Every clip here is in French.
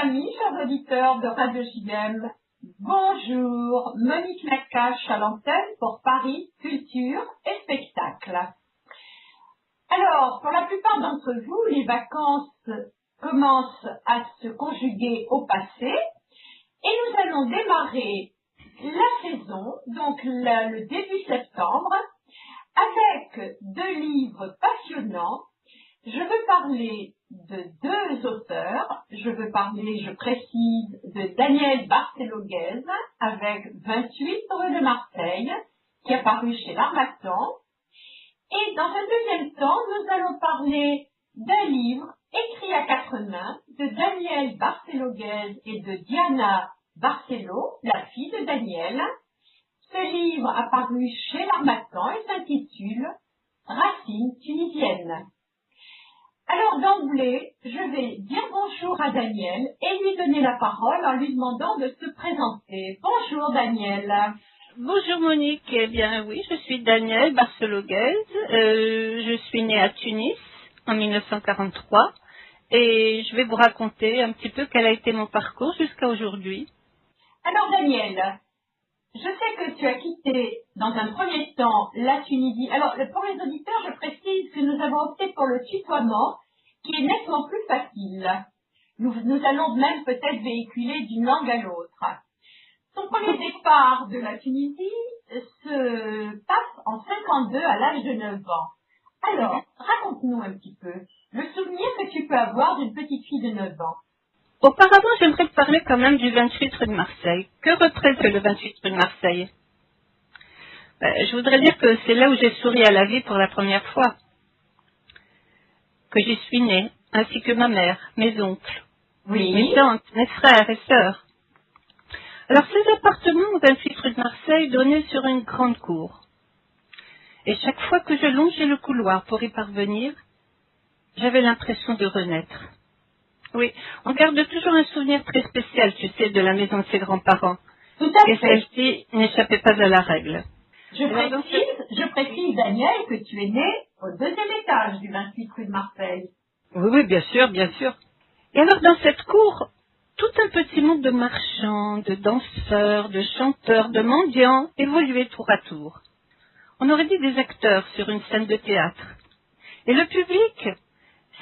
amis, chers auditeurs de Radio JM, bonjour, Monique Nakache à l'antenne pour Paris, Culture et Spectacle. Alors, pour la plupart d'entre vous, les vacances commencent à se conjuguer au passé et nous allons démarrer la saison, donc le début septembre, avec 2 livres passionnants. Je veux parler de 2 auteurs. Je précise, de Daniel Bartheloghez avec 28 rue de Marseille, qui est paru chez l'Harmattan. Et dans un deuxième temps, nous allons parler d'un livre écrit à 4 mains de Daniel Bartheloghez et de Diana Barcelo, la fille de Daniel. Ce livre a paru chez l'Harmattan et s'intitule Racines tunisiennes. Alors d'emblée, je vais dire bonjour à Daniel et lui donner la parole en lui demandant de se présenter. Bonjour Daniel. Bonjour Monique, eh bien oui, je suis Daniel Bartheloghez, je suis née à Tunis en 1943 et je vais vous raconter un petit peu quel a été mon parcours jusqu'à aujourd'hui. Alors Daniel, je sais que tu as quitté dans un premier temps la Tunisie. Alors pour les auditeurs, je précise que nous avons opté pour le tutoiement qui est nettement plus facile. Nous allons même peut-être véhiculer d'une langue à l'autre. Son premier départ de la Tunisie se passe en 52 à l'âge de 9 ans. Alors, raconte-nous un petit peu le souvenir que tu peux avoir d'une petite fille de 9 ans. Auparavant, j'aimerais te parler quand même du 28 rue de Marseille. Que représente le 28 rue de Marseille? Je voudrais dire que c'est là où j'ai souri à la vie pour la première fois. Que j'y suis née, ainsi que ma mère, mes oncles, mes tantes, mes frères et sœurs. Alors, ces appartements au 28 rue de Marseille donnaient sur une grande cour. Et chaque fois que je longeais le couloir pour y parvenir, j'avais l'impression de renaître. Oui, on garde toujours un souvenir très spécial, tu sais, de la maison de ses grands-parents. Tout à fait. Et celle-ci n'échappait pas à la règle. Je précise, Daniel, que tu es né au 2e étage du 28 rue de Marseille. Oui, bien sûr, bien sûr. Et alors, dans cette cour, tout un petit monde de marchands, de danseurs, de chanteurs, de mendiants évoluait tour à tour. On aurait dit des acteurs sur une scène de théâtre. Et le public,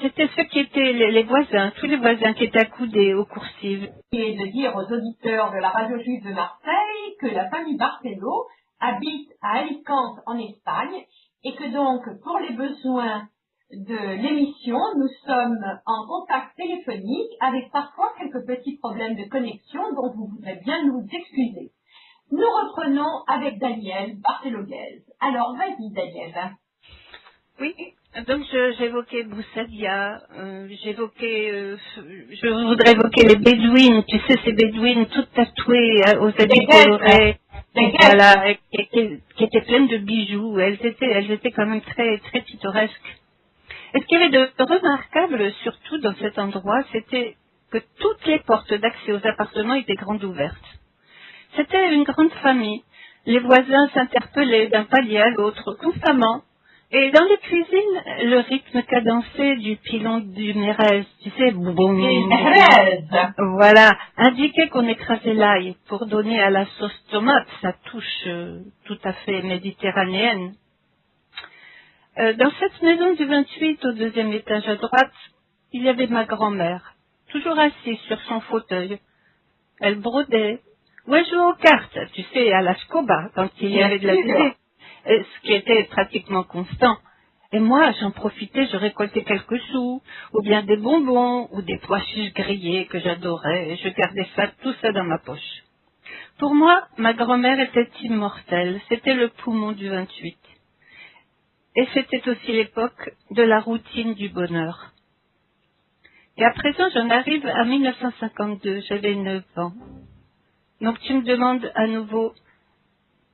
c'était ceux qui étaient les voisins, tous les voisins qui étaient accoudés aux coursives. Et de dire aux auditeurs de la radio juive de Marseille que la famille Barcelo habite à Alicante en Espagne et que donc pour les besoins de l'émission, nous sommes en contact téléphonique avec parfois quelques petits problèmes de connexion dont vous voudrez bien nous excuser. Nous reprenons avec Daniel Bartheloghez. Alors vas-y Daniel. Oui, donc j'évoquais Boussadia, je voudrais évoquer les bédouines, tu sais, ces bédouines toutes tatouées aux habits colorés, voilà, qui étaient pleines de bijoux. Elles étaient quand même très, très pittoresques. Et ce qu'il y avait de remarquable, surtout dans cet endroit, c'était que toutes les portes d'accès aux appartements étaient grandes ouvertes. C'était une grande famille. Les voisins s'interpellaient d'un palier à l'autre constamment. Et dans les cuisines, le rythme cadencé du pilon du Mérez, tu sais, voilà, indiquait qu'on écrasait l'ail pour donner à la sauce tomate sa touche tout à fait méditerranéenne. Dans cette maison du 28, au 2e étage à droite, il y avait ma grand-mère, toujours assise sur son fauteuil. Elle brodait, ou elle jouait aux cartes, tu sais, à la scoba, quand il y avait de la télé, ce qui était pratiquement constant. Et moi, j'en profitais, je récoltais quelques sous, ou bien des bonbons, ou des pois chiches grillés que j'adorais, et je gardais tout ça dans ma poche. Pour moi, ma grand-mère était immortelle, c'était le poumon du 28. Et c'était aussi l'époque de la routine du bonheur. Et à présent, j'en arrive à 1952, j'avais 9 ans. Donc tu me demandes à nouveau,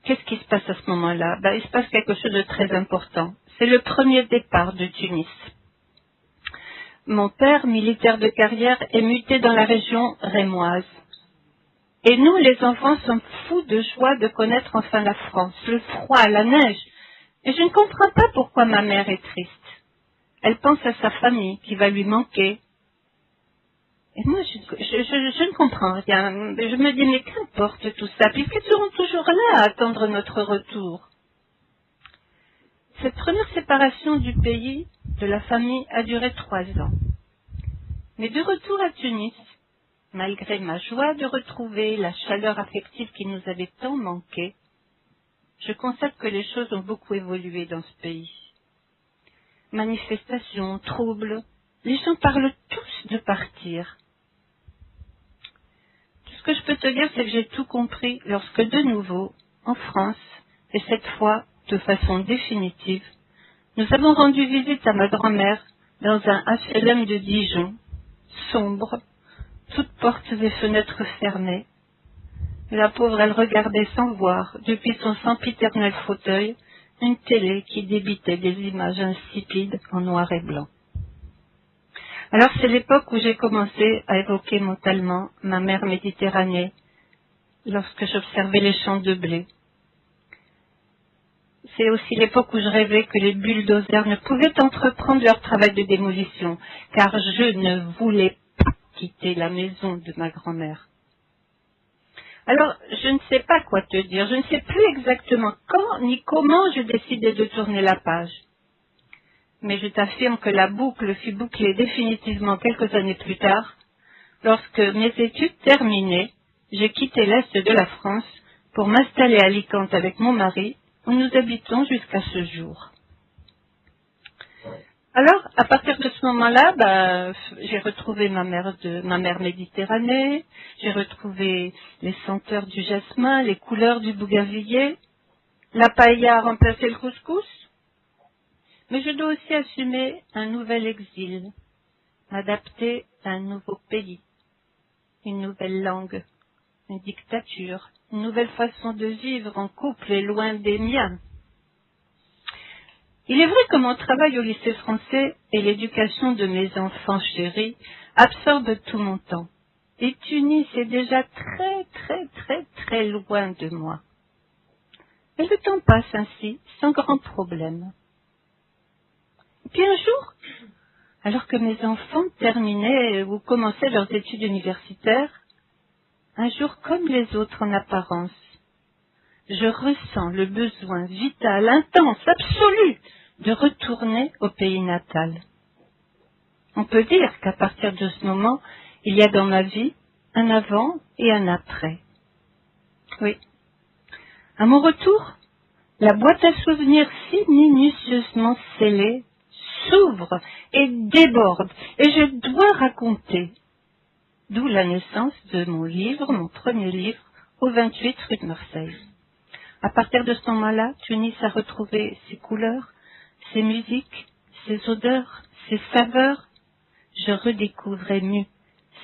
qu'est-ce qui se passe à ce moment-là? Il se passe quelque chose de très important. C'est le premier départ de Tunis. Mon père, militaire de carrière, est muté dans la région rémoise. Et nous, les enfants, sommes fous de joie de connaître enfin la France, le froid, la neige. Et je ne comprends pas pourquoi ma mère est triste. Elle pense à sa famille qui va lui manquer. Et moi, je ne comprends rien. Je me dis, mais qu'importe tout ça, puisqu'ils seront toujours là à attendre notre retour. Cette première séparation du pays, de la famille, a duré 3 ans. Mais de retour à Tunis, malgré ma joie de retrouver la chaleur affective qui nous avait tant manqué, je constate que les choses ont beaucoup évolué dans ce pays. Manifestations, troubles, les gens parlent tous de partir. Tout ce que je peux te dire, c'est que j'ai tout compris lorsque de nouveau, en France, et cette fois de façon définitive, nous avons rendu visite à ma grand-mère dans un HLM de Dijon, sombre, toutes portes et fenêtres fermées. La pauvre, elle regardait sans voir, depuis son sempiternel fauteuil, une télé qui débitait des images insipides en noir et blanc. Alors c'est l'époque où j'ai commencé à évoquer mentalement ma mère Méditerranée, lorsque j'observais les champs de blé. C'est aussi l'époque où je rêvais que les bulldozers ne pouvaient entreprendre leur travail de démolition, car je ne voulais pas quitter la maison de ma grand-mère. Alors, je ne sais pas quoi te dire, je ne sais plus exactement quand ni comment je décidais de tourner la page. Mais je t'affirme que la boucle fut bouclée définitivement quelques années plus tard, lorsque mes études terminées, j'ai quitté l'Est de la France pour m'installer à Alicante avec mon mari, où nous habitons jusqu'à ce jour. Alors, à partir de ce moment-là, j'ai retrouvé ma mère Méditerranée, j'ai retrouvé les senteurs du jasmin, les couleurs du bougainvillier, la paella a remplacé le couscous, mais je dois aussi assumer un nouvel exil, m'adapter à un nouveau pays, une nouvelle langue, une dictature, une nouvelle façon de vivre en couple et loin des miens. Il est vrai que mon travail au lycée français et l'éducation de mes enfants chéris absorbent tout mon temps. Et Tunis est déjà très loin de moi. Et le temps passe ainsi, sans grand problème. Et puis un jour, alors que mes enfants terminaient ou commençaient leurs études universitaires, un jour comme les autres en apparence, je ressens le besoin vital, intense, absolu, de retourner au pays natal. On peut dire qu'à partir de ce moment, il y a dans ma vie un avant et un après. Oui. À mon retour, la boîte à souvenirs si minutieusement scellée s'ouvre et déborde, et je dois raconter. D'où la naissance de mon premier livre, au 28 rue de Marseille. À partir de ce moment-là, Tunis a retrouvé ses couleurs, ses musiques, ses odeurs, ses saveurs. Je redécouvre ému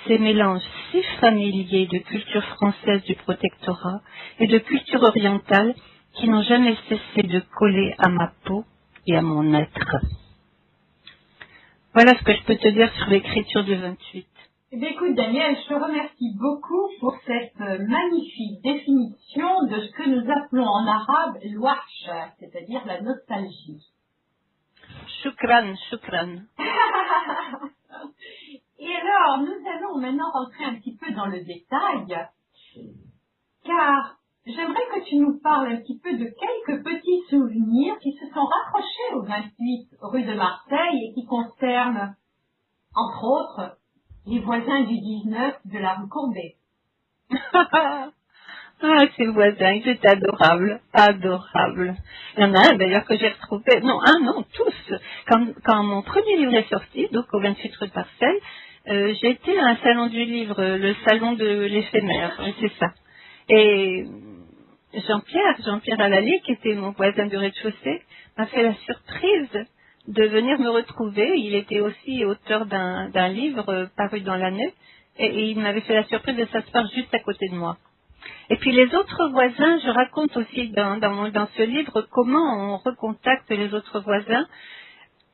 ces mélanges si familiers de culture française du protectorat et de culture orientale qui n'ont jamais cessé de coller à ma peau et à mon être. Voilà ce que je peux te dire sur l'écriture du 28. Eh bien, écoute, Daniel, je te remercie beaucoup pour cette magnifique définition de ce que nous appelons en arabe l'ouache, c'est-à-dire la nostalgie. Shukran. Et alors, nous allons maintenant rentrer un petit peu dans le détail, car j'aimerais que tu nous parles un petit peu de quelques petits souvenirs qui se sont raccrochés au 28 rue de Marseille et qui concernent, entre autres, les voisins du 19 de la rue Courbet. Ah, ces voisins, ils étaient adorables. Il y en a un d'ailleurs que j'ai retrouvé, non, tous. Quand mon premier livre est sorti, donc au 28 rue de Marseille, j'ai été à un salon du livre, le salon de l'éphémère, c'est ça. Et Jean-Pierre Allalé, qui était mon voisin du rez-de-chaussée, m'a fait la surprise de venir me retrouver. Il était aussi auteur d'un livre paru dans l'année, et il m'avait fait la surprise de s'asseoir juste à côté de moi. Et puis les autres voisins, je raconte aussi dans ce livre comment on recontacte les autres voisins.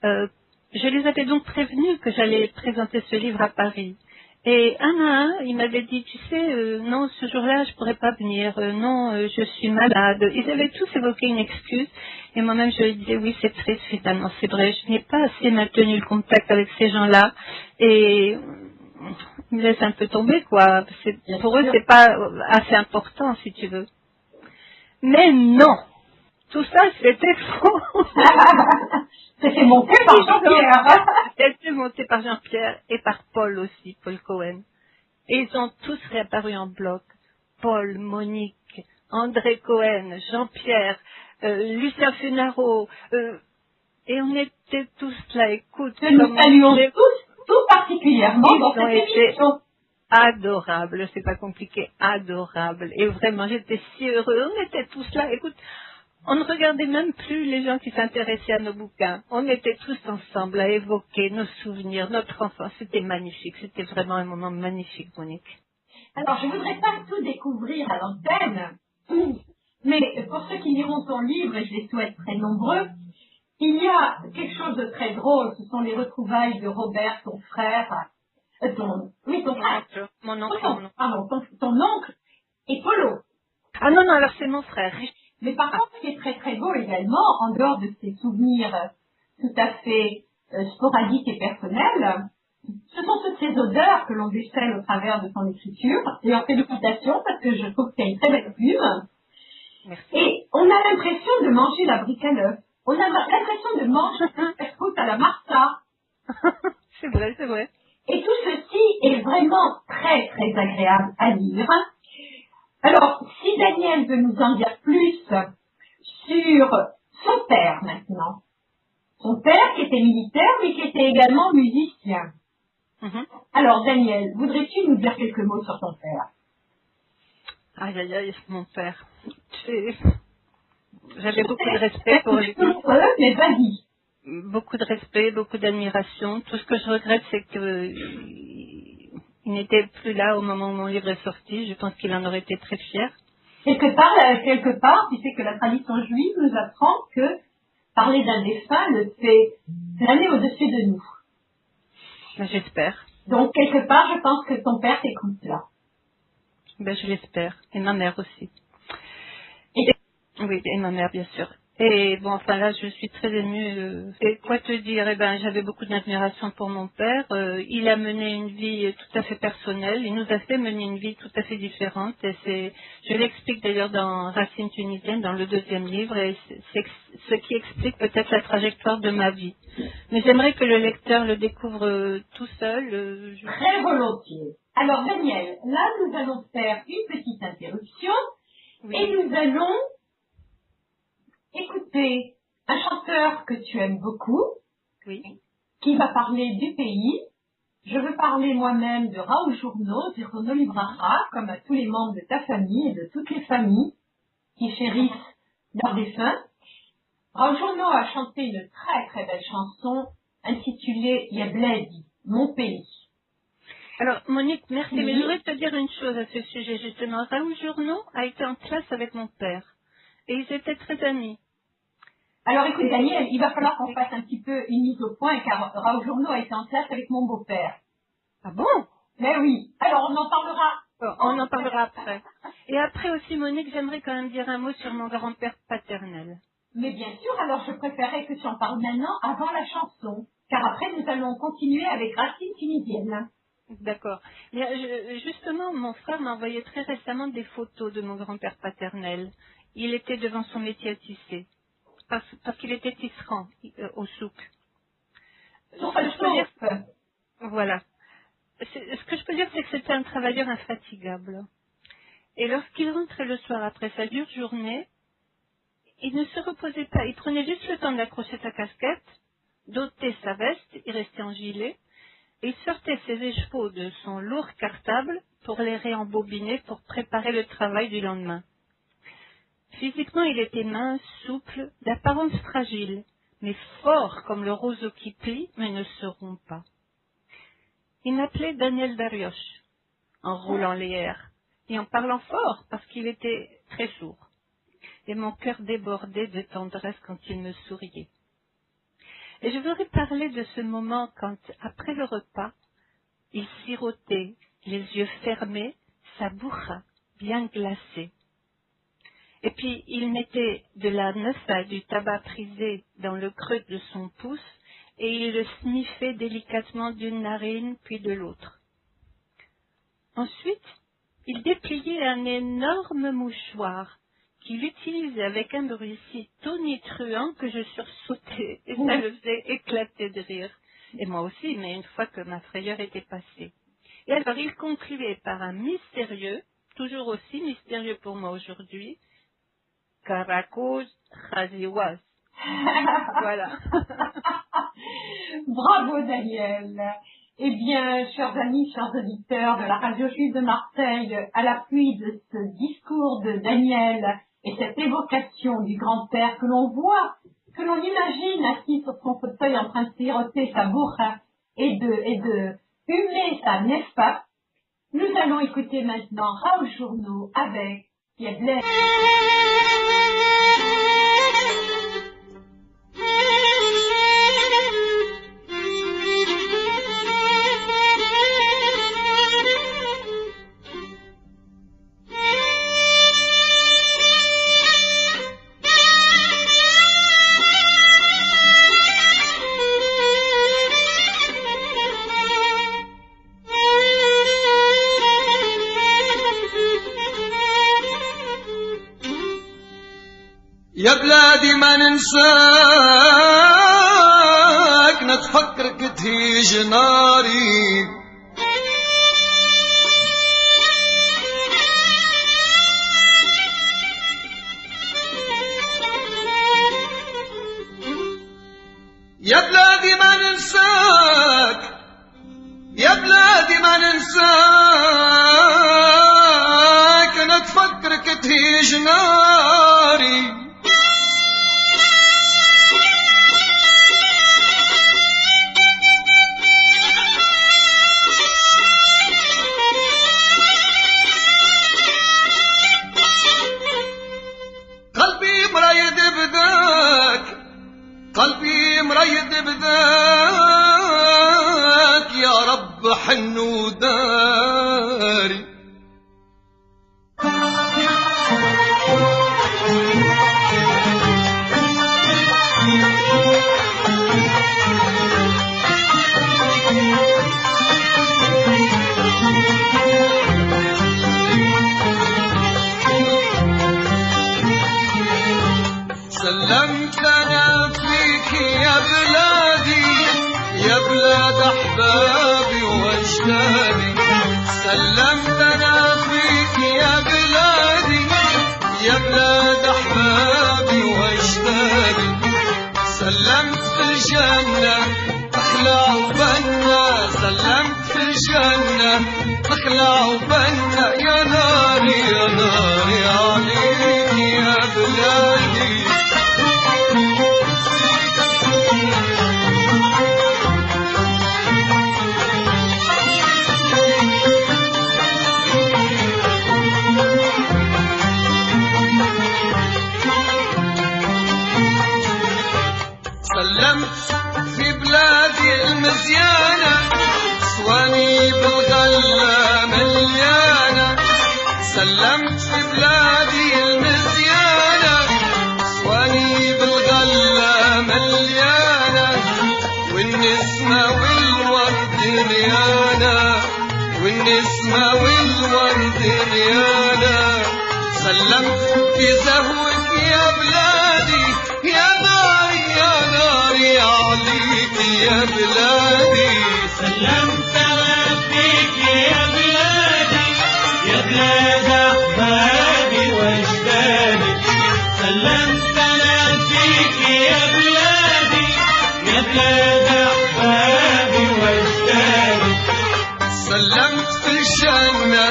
Je les avais donc prévenus que j'allais présenter ce livre à Paris. Et un à un, il m'avait dit, tu sais, non, ce jour-là, je pourrais pas venir, je suis malade. Ils avaient tous évoqué une excuse. Et moi-même, je lui disais, oui, c'est triste, finalement, c'est vrai, je n'ai pas assez maintenu le contact avec ces gens-là. Et Ils laissent un peu tomber, quoi. Bien Pour eux, sûr. c'est pas assez important, si tu veux. Mais non, tout ça, c'était faux. C'était monté par Jean-Pierre. C'était monté par Jean-Pierre et par Paul aussi, Paul Cohen. Et ils ont tous réapparu en bloc. Paul, Monique, André Cohen, Jean-Pierre, Lucien Funaro, et on était tous là, écoute. Que nous saluons tous, tout particulièrement dans cette émission. Adorables, c'est pas compliqué, adorables. Et vraiment, j'étais si heureux. On était tous là, écoute. On ne regardait même plus les gens qui s'intéressaient à nos bouquins. On était tous ensemble à évoquer nos souvenirs, notre enfance. C'était magnifique. C'était vraiment un moment magnifique, Monique. Alors, je ne voudrais pas tout découvrir à l'antenne, mais pour ceux qui liront ton livre, et je les souhaite très nombreux, il y a quelque chose de très drôle. Ce sont les retrouvailles de Robert, ton frère. Ton frère. Mon oncle. Pardon, ton oncle et Polo. Ah non, alors c'est mon frère. Mais par contre, ce qui est très très beau également, en dehors de ces souvenirs tout à fait sporadiques et personnels, ce sont toutes ces odeurs que l'on décèle au travers de son écriture. Et en félicitations, parce que je trouve qu'il y a une très belle plume. Merci. Et on a l'impression de manger la brique à l'œuf. On a l'impression de manger la croûte à la Martha. C'est vrai, c'est vrai. Et tout ceci est vraiment très très agréable à lire. Alors, si Daniel veut nous en dire plus sur son père maintenant. Son père qui était militaire mais qui était également musicien. Alors Daniel, voudrais-tu nous dire quelques mots sur ton père? Aïe, aïe, aïe, mon père. J'avais beaucoup de respect pour lui. Mais vas-y. Beaucoup de respect, beaucoup d'admiration. Tout ce que je regrette, c'est que il n'était plus là au moment où mon livre est sorti. Je pense qu'il en aurait été très fier. Quelque part, tu sais que la tradition juive nous apprend que parler d'un défunt le fait planer au-dessus de nous. Ben, j'espère. Donc, quelque part, je pense que ton père t'écoute là. Ben, je l'espère. Et ma mère aussi. Et oui, et ma mère, bien sûr. Et bon, enfin là, je suis très émue. Et quoi te dire? Eh ben, j'avais beaucoup d'admiration pour mon père. Il a mené une vie tout à fait personnelle. Il nous a fait mener une vie tout à fait différente. Et je l'explique d'ailleurs dans Racines tunisiennes, dans le deuxième livre, et c'est ce qui explique peut-être la trajectoire de ma vie. Mais j'aimerais que le lecteur le découvre tout seul. Très volontiers. Alors Daniel, là, nous allons faire une petite interruption. Oui. Et nous allons écouter un chanteur que tu aimes beaucoup, oui, qui va parler du pays. Je veux parler moi-même de Raoul Journeau, Zirkono Libraha, comme à tous les membres de ta famille et de toutes les familles qui chérissent leurs défunts. Raoul Journeau a chanté une très très belle chanson intitulée Yabledi, mon pays. Alors, Monique, merci, mais je voudrais te dire une chose à ce sujet, justement. Raoul Journeau a été en classe avec mon père, et ils étaient très amis. Alors, écoute, Daniel, il va falloir qu'on fasse un petit peu une mise au point, car Raoul Journeau a été en classe avec mon beau-père. Ah bon? Mais oui. Alors, on en parlera. Bon, on en parlera après. Et après aussi, Monique, j'aimerais quand même dire un mot sur mon grand-père paternel. Mais bien sûr, alors je préférais que tu en parles maintenant, avant la chanson, car après, nous allons continuer avec Racines tunisiennes. D'accord. Justement, mon frère m'a envoyé très récemment des photos de mon grand-père paternel. Il était devant son métier à tisser, parce qu'il était tisserand au souk. Voilà. Ce que je peux dire, c'est que c'était un travailleur infatigable. Et lorsqu'il rentrait le soir après sa dure journée, il ne se reposait pas. Il prenait juste le temps d'accrocher sa casquette, d'ôter sa veste, il restait en gilet, et il sortait ses écheveaux de son lourd cartable pour les réembobiner pour préparer le travail du lendemain. Physiquement, il était mince, souple, d'apparence fragile, mais fort comme le roseau qui plie mais ne se rompt pas. Il m'appelait Daniel Darioche, en roulant les airs, et en parlant fort parce qu'il était très sourd. Et mon cœur débordait de tendresse quand il me souriait. Et je voudrais parler de ce moment quand, après le repas, il sirotait, les yeux fermés, sa bourra bien glacée. Et puis il mettait de la nefa, du tabac prisé, dans le creux de son pouce, et il le sniffait délicatement d'une narine puis de l'autre. Ensuite, il dépliait un énorme mouchoir qu'il utilisait avec un bruit si tonitruant que je sursautais et ça le faisait éclater de rire. Et moi aussi, mais une fois que ma frayeur était passée. Et alors, il concluait par un mystérieux, toujours aussi mystérieux pour moi aujourd'hui, Karakos Khaziwas. Voilà. Bravo Daniel. Eh bien, chers amis, chers auditeurs de la Radio Juive de Marseille, à l'appui de ce discours de Daniel et cette évocation du grand-père que l'on voit, que l'on imagine assis sur son fauteuil en train de siroter sa bourra et de humer sa neffa, nous allons écouter maintenant Raoul Journeau avec Yebleh. يا بلادي ما ننساك نتفكرك تهيج ناري يا بلادي ما ننساك يا بلادي ما ننساك نتفكرك تهيج ناري قلبي مريد بداك يا رب حن وداري سلمت انا فيك يا بلادي يا بلاد احبابي واجدادي سلمت انا فيك يا بلادي يا بلاد احبابي واجدادي سلمت في الجنة اخلع وبنا سلمت في الجنة اخلع وبنا يا ناري يا ناري عليك يا بلادي سلمت في بلادي المزيانة صواني بالغلة مليانة سلمت في بلادي المزيانة صواني بالغلة مليانة والنسمة والورد ريانة والنسمة والورد ريانة سلمت في زهوك يا بلادي يا ناري يا ناري عليك يا بلادي سلمت فيك يا بلادي يا بلاد أحبابي واجدادي سلمت فيك يا بلادي يا بلاد أحبابي واجدادي سلمت في الجنة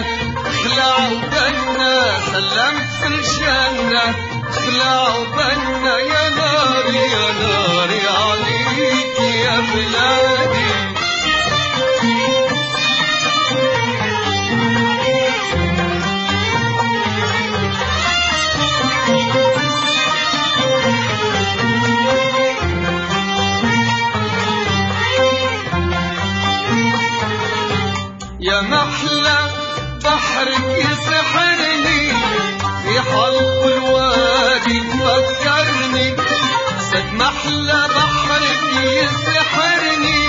اخلع وبنا سلمت في الجنة اخلع وبنا يا ناري عليك يا بلادي يا محلى بحرك يسحرني في حلق الوادي فكرني سد محلى بحرك يسحرني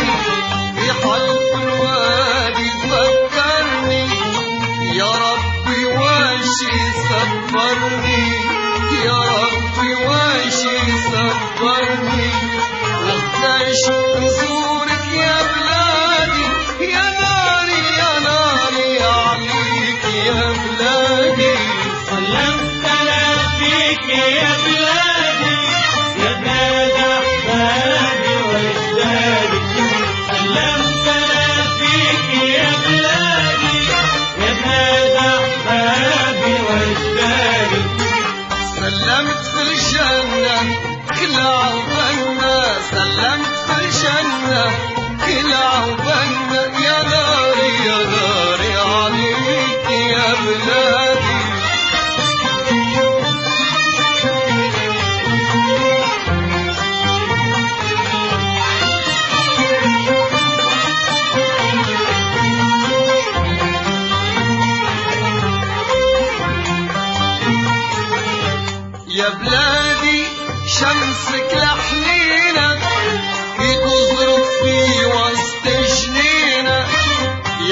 في حلق الوادي فكرني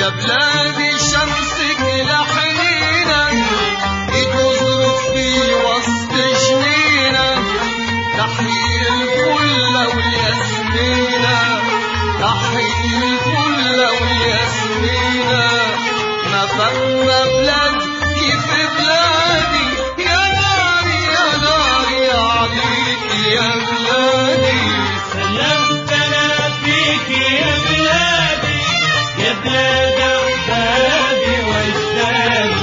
يا بلادي شمسك لحنينة بتزرق في وسط جنينة تحيي الفلة والياسمينة تحيي الفلة والياسمينة ما فما بلاد كيف بلادي يا ناري يا ناري عليك يا بلادي سلمت انا فيك يا بلادي يا بلاد احبابي واجدادي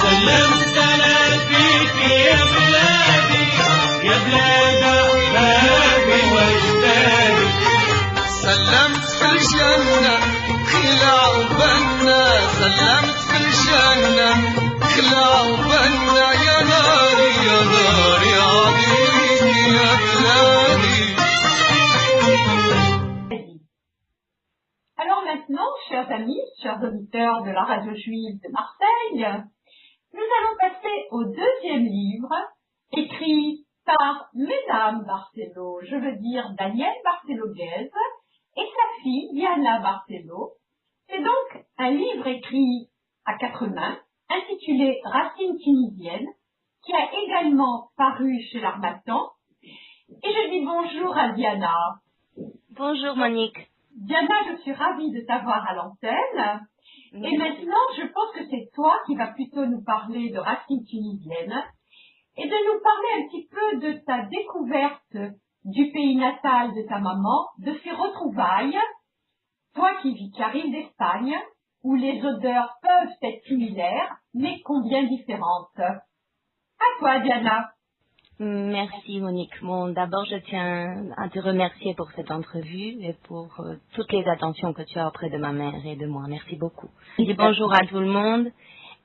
سلمت انا فيك يا بلادي يا بلاد احبابي واجدادي سلمت في الجنة خلع وبنا سلمت في الجنة خلع وبنا يا ناري يا ناري عليك يا بلادي. Alors maintenant, chers amis, chers auditeurs de la radio juive de Marseille, nous allons passer au deuxième livre, écrit par Mesdames Barcelo, je veux dire Danielle Barcelo-Guez, et sa fille Diana Barcelo. C'est donc un livre écrit à quatre mains, intitulé Racines tunisiennes, qui a également paru chez l'Harmattan. Et je dis bonjour à Diana. Bonjour Monique. Diana, je suis ravie de t'avoir à l'antenne. Et maintenant, je pense que c'est toi qui vas plutôt nous parler de Racines tunisiennes et de nous parler un petit peu de ta découverte du pays natal de ta maman, de ses retrouvailles. Toi qui arrives d'Espagne, où les odeurs peuvent être similaires, mais combien différentes. À toi, Diana. Merci Monique. Bon, d'abord je tiens à te remercier pour cette entrevue et pour toutes les attentions que tu as auprès de ma mère et de moi. Merci beaucoup. Je dis bonjour à tout le monde.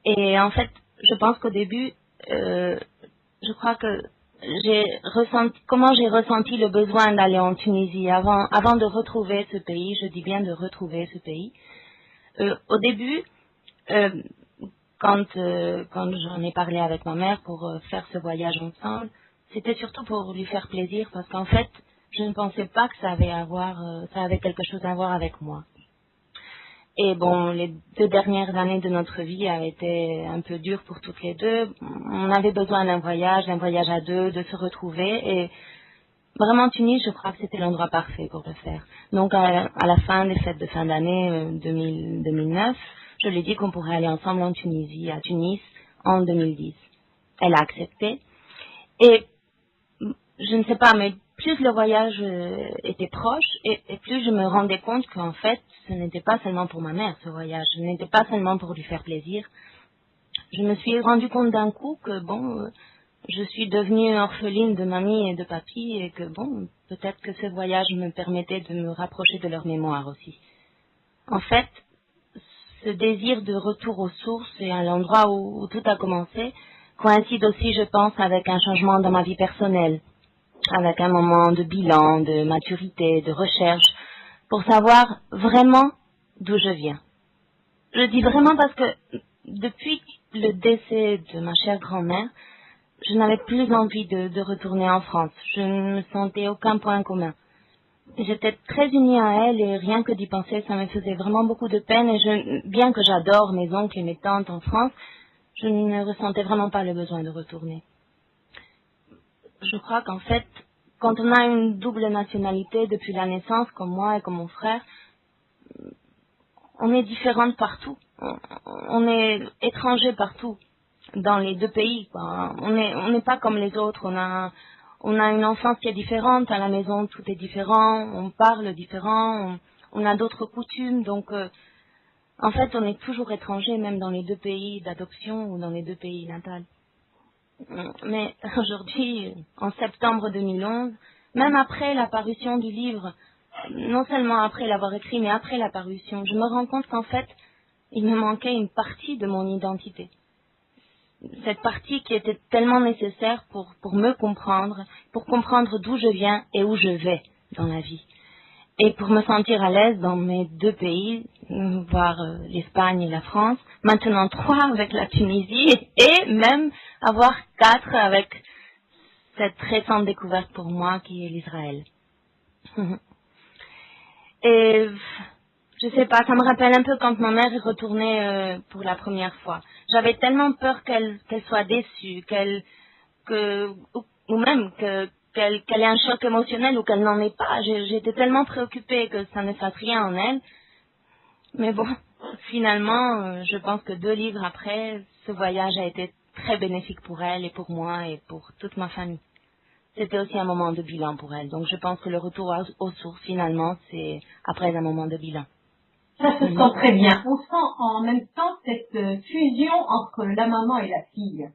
Et en fait, je pense qu'au début, je crois que comment j'ai ressenti le besoin d'aller en Tunisie avant de retrouver ce pays. Je dis bien de retrouver ce pays. Au début, quand j'en ai parlé avec ma mère pour faire ce voyage ensemble, c'était surtout pour lui faire plaisir parce qu'en fait, je ne pensais pas que ça avait quelque chose à voir avec moi. Et bon, les 2 dernières années de notre vie avaient été un peu dures pour toutes les deux. On avait besoin d'un voyage à deux, de se retrouver. Et vraiment, Tunis, je crois que c'était l'endroit parfait pour le faire. Donc, à la fin des fêtes de fin d'année 2009, je lui ai dit qu'on pourrait aller ensemble en Tunisie, à Tunis, en 2010. Elle a accepté. Et je ne sais pas, mais plus le voyage était proche, et plus je me rendais compte qu'en fait, ce n'était pas seulement pour ma mère, ce voyage. Ce n'était pas seulement pour lui faire plaisir. Je me suis rendu compte d'un coup que, bon, je suis devenue orpheline de mamie et de papy, et que, bon, peut-être que ce voyage me permettait de me rapprocher de leur mémoire aussi. En fait, ce désir de retour aux sources et à l'endroit où tout a commencé coïncide aussi, je pense, avec un changement dans ma vie personnelle, avec un moment de bilan, de maturité, de recherche, pour savoir vraiment d'où je viens. Je dis vraiment parce que depuis le décès de ma chère grand-mère, je n'avais plus envie de retourner en France. Je ne me sentais aucun point commun. J'étais très unie à elle et rien que d'y penser, ça me faisait vraiment beaucoup de peine. Et bien que j'adore mes oncles et mes tantes en France, je ne ressentais vraiment pas le besoin de retourner. Je crois qu'en fait, quand on a une double nationalité depuis la naissance, comme moi et comme mon frère, on est différente partout. On est étranger partout, dans les deux pays, quoi. On n'est pas comme les autres. On a une enfance qui est différente. À la maison, tout est différent. On parle différent. On a d'autres coutumes. Donc, en fait, on est toujours étranger, même dans les deux pays d'adoption ou dans les deux pays natals. Mais aujourd'hui, en septembre 2011, même après la parution du livre, non seulement après l'avoir écrit, mais après la parution, je me rends compte qu'en fait, il me manquait une partie de mon identité. Cette partie qui était tellement nécessaire pour me comprendre, pour comprendre d'où je viens et où je vais dans la vie. Et pour me sentir à l'aise dans mes deux pays, voire l'Espagne et la France, maintenant 3 avec la Tunisie et même avoir 4 avec cette récente découverte pour moi qui est l'Israël. Et Je sais pas, ça me rappelle un peu quand ma mère est retournée pour la première fois. J'avais tellement peur qu'elle soit déçue, ou même qu'elle ait un choc émotionnel ou qu'elle n'en ait pas. J'étais tellement préoccupée que ça ne fasse rien en elle. Mais bon, finalement, je pense que 2 livres après, ce voyage a été très bénéfique pour elle et pour moi et pour toute ma famille. C'était aussi un moment de bilan pour elle. Donc je pense que le retour aux sources, finalement, c'est après un moment de bilan. Ça se sent très bien. On sent en même temps cette fusion entre la maman et la fille.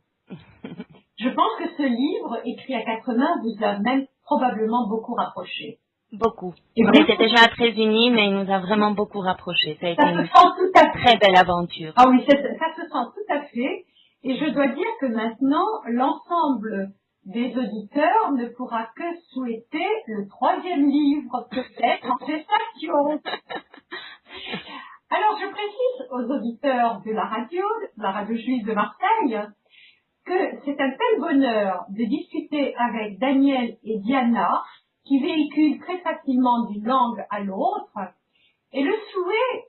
Je pense que ce livre, écrit à 4 mains, vous a même probablement beaucoup rapproché. Beaucoup. Et On vous, était déjà très unis, mais il nous a vraiment beaucoup rapprochés. Ça a été ça se une sent tout à fait. très belle aventure. Ah oui, ça se sent tout à fait. Et je dois dire que maintenant, l'ensemble des auditeurs ne pourra que souhaiter le 3e livre, peut-être, en gestation. Alors, je précise aux auditeurs de la radio juive de Marseille, que c'est un tel bonheur de discuter avec Daniel et Diana, qui véhiculent très facilement d'une langue à l'autre, et le souhait,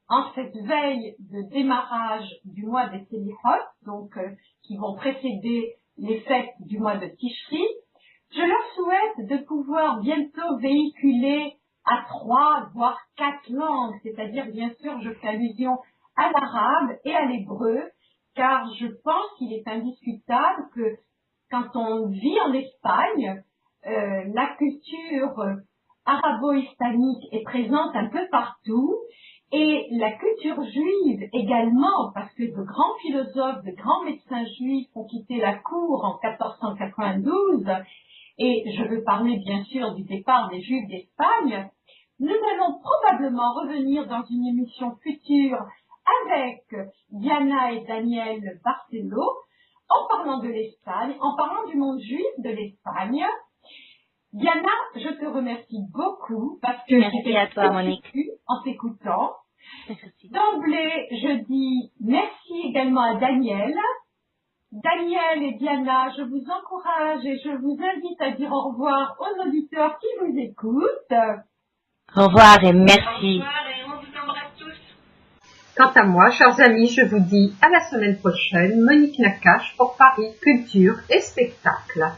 en cette veille de démarrage du mois des Selichot, donc qui vont précéder les fêtes du mois de Tishri, je leur souhaite de pouvoir bientôt véhiculer à 3, voire 4 langues, c'est-à-dire bien sûr je fais allusion à l'arabe et à l'hébreu, car je pense qu'il est indiscutable que quand on vit en Espagne, la culture arabo-hispanique est présente un peu partout, et la culture juive également, parce que de grands philosophes, de grands médecins juifs ont quitté la cour en 1492, et je veux parler bien sûr du départ des Juifs d'Espagne. Nous allons probablement revenir dans une émission future avec Diana et Daniel Barcelo, en parlant de l'Espagne, en parlant du monde juif de l'Espagne. Diana, je te remercie beaucoup parce que Merci à toi, Monique. En t'écoutant. D'emblée, je dis merci également à Daniel. Daniel et Diana, je vous encourage et je vous invite à dire au revoir aux auditeurs qui vous écoutent. Au revoir et merci. Au revoir et on vous embrasse tous. Quant à moi, chers amis, je vous dis à la semaine prochaine. Monique Nakache pour Paris Culture et Spectacle.